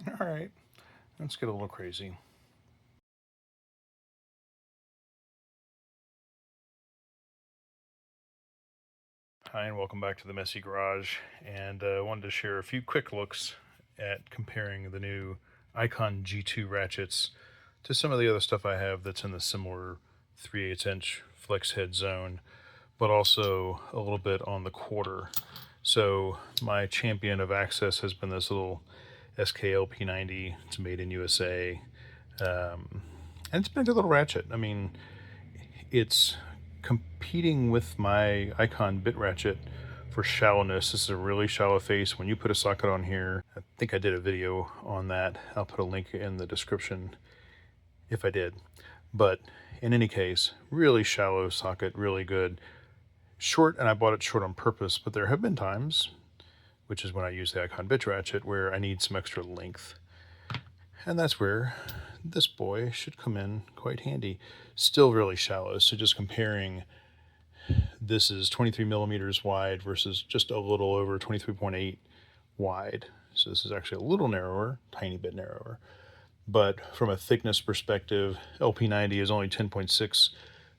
All right, let's get a little crazy. Hi, and welcome back to the Messy Garage. And I wanted to share a few quick looks at comparing the new Icon G2 ratchets to some of the other stuff I have that's in the similar 3/8 inch flex head zone, but also a little bit on the quarter. So my champion of access has been this little SKLP90. It's made in USA. And it's been a good little ratchet. I mean, it's competing with my Icon bit ratchet for shallowness. This is a really shallow face. When you put a socket on here, I think I did a video on that. I'll put a link in the description if I did. But in any case, really shallow socket, really good. Short, and I bought it short on purpose, but there have been times, which is when I use the Icon bit ratchet, where I need some extra length. And that's where this boy should come in quite handy. Still really shallow, so just comparing, this is 23 millimeters wide versus just a little over 23.8 wide. So this is actually a little narrower, tiny bit narrower. But from a thickness perspective, LP90 is only 10.6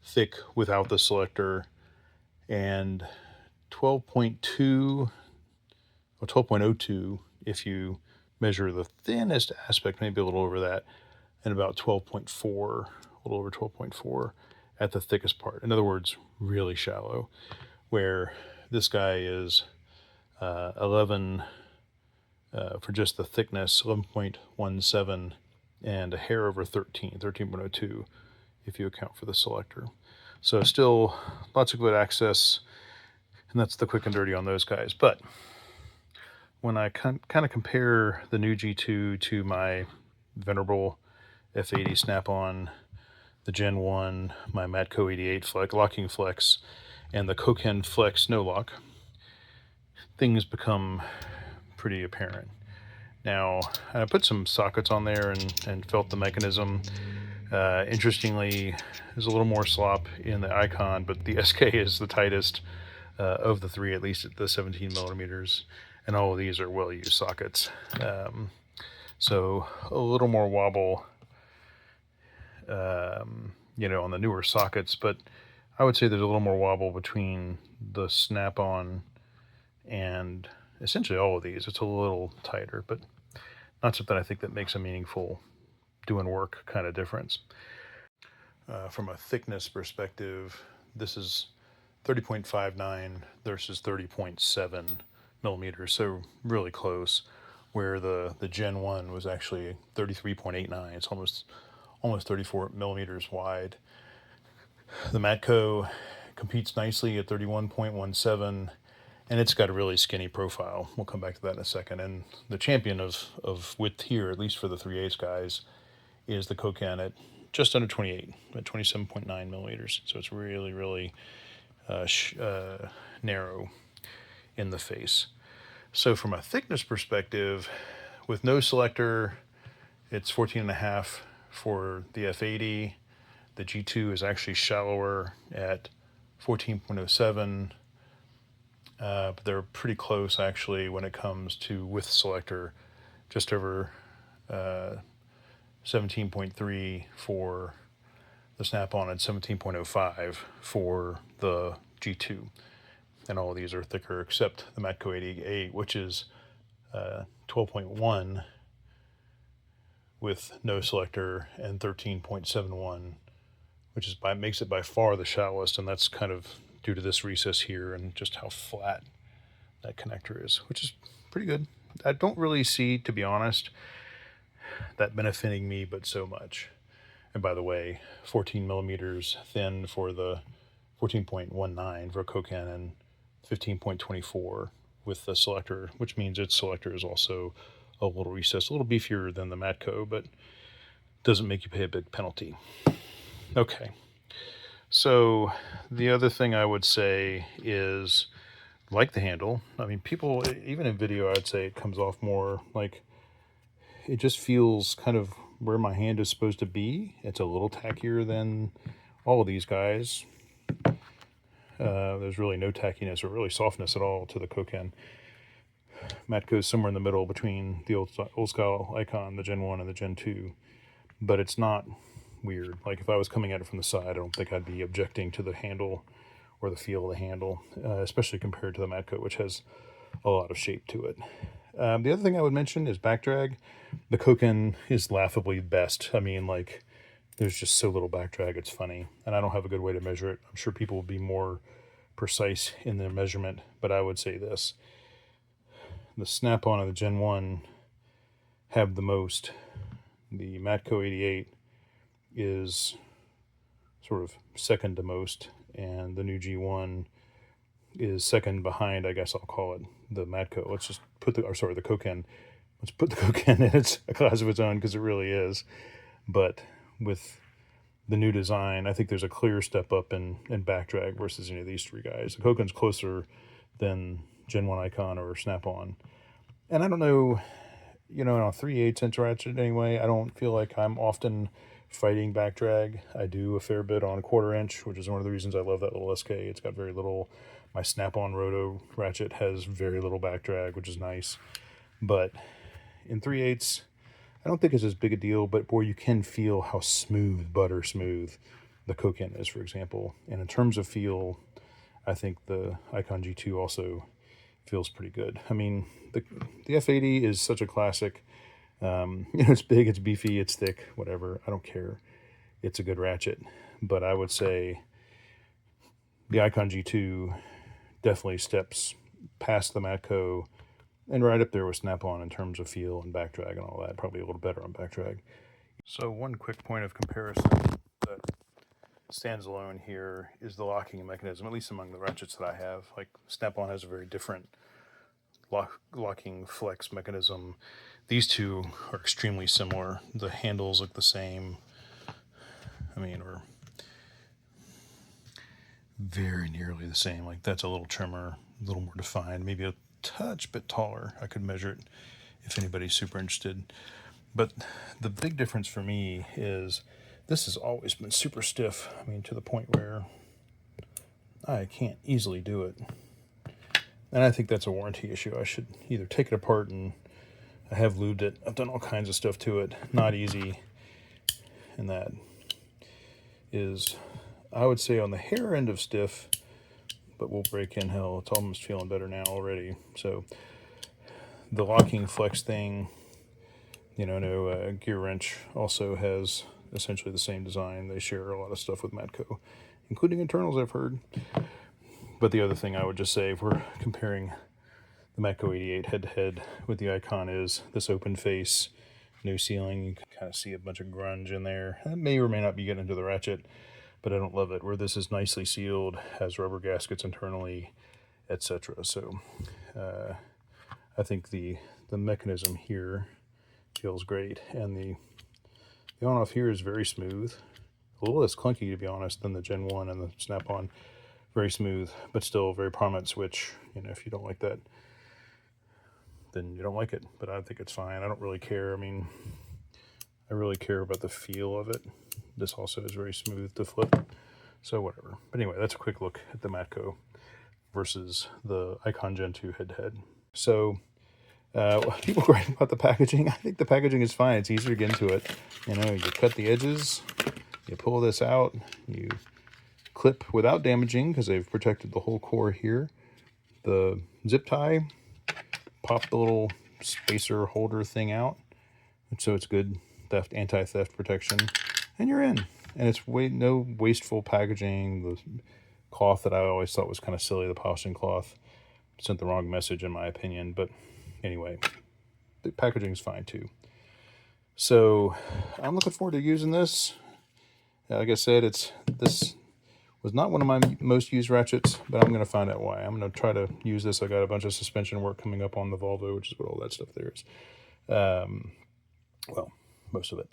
thick without the selector, and 12.2 or 12.02 if you measure the thinnest aspect, maybe a little over that, and about 12.4, a little over 12.4 at the thickest part. In other words, really shallow, where this guy is 11 for just the thickness, 11.17, and a hair over 13, 13.02 if you account for the selector. So still lots of good access, and that's the quick and dirty on those guys. But when I kind of compare the new G2 to my venerable F80 Snap-on, the Gen 1, my Matco 88 flex, locking flex, and the Koken Flex no lock, things become pretty apparent. Now, I put some sockets on there and felt the mechanism. Interestingly, there's a little more slop in the Icon, but the SK is the tightest of the three, at least at the 17 millimeters, and all of these are well-used sockets. So a little more wobble, on the newer sockets, but I would say there's a little more wobble between the Snap-on and essentially all of these. It's a little tighter, but not something I think that makes a meaningful doing work kind of difference. From a thickness perspective, this is 30.59 versus 30.7 millimeters, so really close, where the Gen 1 was actually 33.89. It's almost 34 millimeters wide. The Matco competes nicely at 31.17, and it's got a really skinny profile. We'll come back to that in a second. And the champion of width here, at least for the 3/8 guys, is the Koken at just under 28, at 27.9 millimeters. So it's really, really narrow in the face. So from a thickness perspective, with no selector, it's 14.5 for the F80. The G2 is actually shallower at 14.07, but they're pretty close actually when it comes to width selector, just over 17.3 for the Snap-on and 17.05 for the G2. And all of these are thicker except the Matco 88, which is 12.1 with no selector, and 13.71, which makes it by far the shallowest, and that's kind of due to this recess here and just how flat that connector is, which is pretty good. I don't really see, to be honest, that benefiting me but so much. And by the way, 14 millimeters thin for the 14.19 for Koken and 15.24 with the selector, which means its selector is also a little recessed, a little beefier than the Matco, but doesn't make you pay a big penalty. Okay, so the other thing I would say is, like the handle, I mean, people, even in video, I'd say it comes off more like, it just feels kind of where my hand is supposed to be. It's a little tackier than all of these guys. There's really no tackiness or really softness at all to the Koken. Matco's somewhere in the middle between the old style Icon, the Gen 1, and the Gen 2. But it's not weird. Like if I was coming at it from the side, I don't think I'd be objecting to the handle or the feel of the handle, especially compared to the Matco, which has a lot of shape to it. The other thing I would mention is backdrag. The Koken is laughably best. I mean, like, there's just so little backdrag, it's funny. And I don't have a good way to measure it. I'm sure people will be more precise in their measurement, but I would say this. The Snap On of the Gen 1 have the most. The Matco 88 is sort of second to most, and the new G1 is second behind, I guess I'll call it, the Matco. Let's just put the Koken. Let's put the Koken in its a class of its own, because it really is. But with the new design, I think there's a clear step up in backdrag versus any of these three guys. The Koken's closer than Gen 1 Icon or Snap-on. And I don't know, you know, on a 3/8 inch ratchet anyway, I don't feel like I'm often fighting backdrag. I do a fair bit on 1/4 inch, which is one of the reasons I love that little SK. It's got very little. My Snap-on Roto ratchet has very little backdrag, which is nice. But in 3/8, I don't think it's as big a deal, but boy, you can feel how smooth, butter smooth the Koken is, for example. And in terms of feel, I think the Icon G2 also feels pretty good. I mean, the F80 is such a classic. You know, it's big, it's beefy, it's thick, whatever. I don't care. It's a good ratchet. But I would say the Icon G2 definitely steps past the Matco and right up there with Snap-on in terms of feel and backdrag and all that. Probably a little better on backdrag. So one quick point of comparison that stands alone here is the locking mechanism, at least among the ratchets that I have. Like Snap-on has a very different locking flex mechanism. These two are extremely similar. The handles look the same. I mean, or very nearly the same. Like that's a little trimmer, a little more defined, maybe a touch bit taller. I could measure it if anybody's super interested. But the big difference for me is this has always been super stiff. I mean, to the point where I can't easily do it. And I think that's a warranty issue. I should either take it apart, and I have lubed it. I've done all kinds of stuff to it. Not easy. And that is, I would say, on the hair end of stiff, but we'll break in hell. It's almost feeling better now already. So the locking flex thing, you know, Gear Wrench also has essentially the same design. They share a lot of stuff with Matco, including internals, I've heard. But the other thing I would just say, if we're comparing the Matco 88 head-to-head with the Icon, is this open face, no ceiling. You can kind of see a bunch of grunge in there. That may or may not be getting into the ratchet, but I don't love it. Where this is nicely sealed, has rubber gaskets internally, etc. So I think the mechanism here feels great, and the on-off here is very smooth. A little less clunky, to be honest, than the Gen 1 and the Snap-on. Very smooth, but still very prominent switch. You know, if you don't like that, then you don't like it. But I think it's fine. I don't really care. I mean, I really care about the feel of it. This also is very smooth to flip, so whatever. But anyway, that's a quick look at the Matco versus the Icon Gen 2 head-to-head. So people gripe about the packaging. I think the packaging is fine. It's easier to get into it. You know, you cut the edges, you pull this out, you clip without damaging, because they've protected the whole core here. The zip tie, pop the little spacer holder thing out, so it's good theft, anti-theft protection, and you're in. And it's no wasteful packaging. The cloth that I always thought was kind of silly, the polishing cloth, sent the wrong message in my opinion. But anyway, the packaging is fine too. So I'm looking forward to using this. Like I said, this was not one of my most used ratchets, but I'm going to find out why. I'm going to try to use this. I got a bunch of suspension work coming up on the Volvo, which is what all that stuff there is. Well, most of it.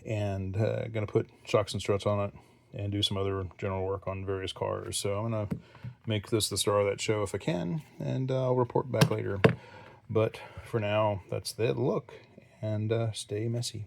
And going to put shocks and struts on it and do some other general work on various cars. So I'm going to make this the star of that show if I can, and I'll report back later. But for now, that's the look, and stay messy.